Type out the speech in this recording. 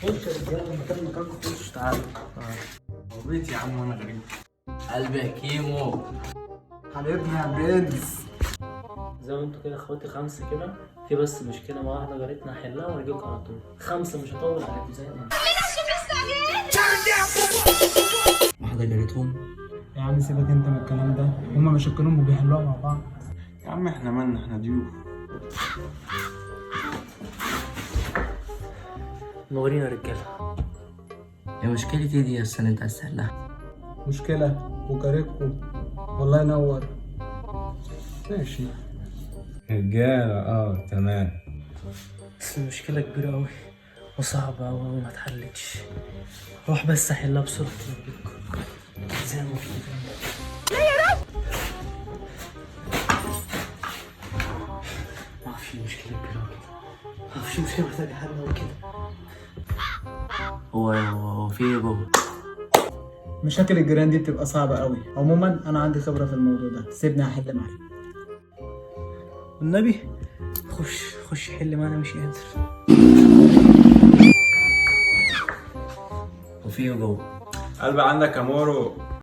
خش يا رجاله، المكان مكانكم، خش تعالوا. بيت يا عم وانا غريب. قلبي يا كيمو. حبيبنا يا برنس. زي ما انتوا كده اخواتي 5 كده، في بس مشكله مع واحده جارتنا هحلها وارجوكوا على طول. 5 مش هطول عليكم زي ما واحدة جارتهم. يا عم سيبك انت من الكلام ده، هما مشاكلهم وبيحلوها مع بعض. يا عم احنا مالنا، احنا ضيوف. منورين يا رجاله. يا مشكلتي دي يا استاذ انت عايز تحلها؟ مشكلة وجارتكم، والله ينور. ماشي رجالة تمام. بس المشكله كبيره قوي وصعبه قوي وما اتحلتش. روح بس احلها بسرعه وارجوكوا زي ما قلت لك. ما اعرفش المشكله كبيره قوي كده، ما اعرفش المشكله محتاجه حل قوي كده. هو في ايه جوه؟ مشاكل الجيران دي بتبقى صعبة قوي. عموما انا عندي خبرة في الموضوع ده، سيبني احل معاك. والنبي خش حل معانا، مش قادر. وفي ايه جوه؟ قلب عندك يا مورو.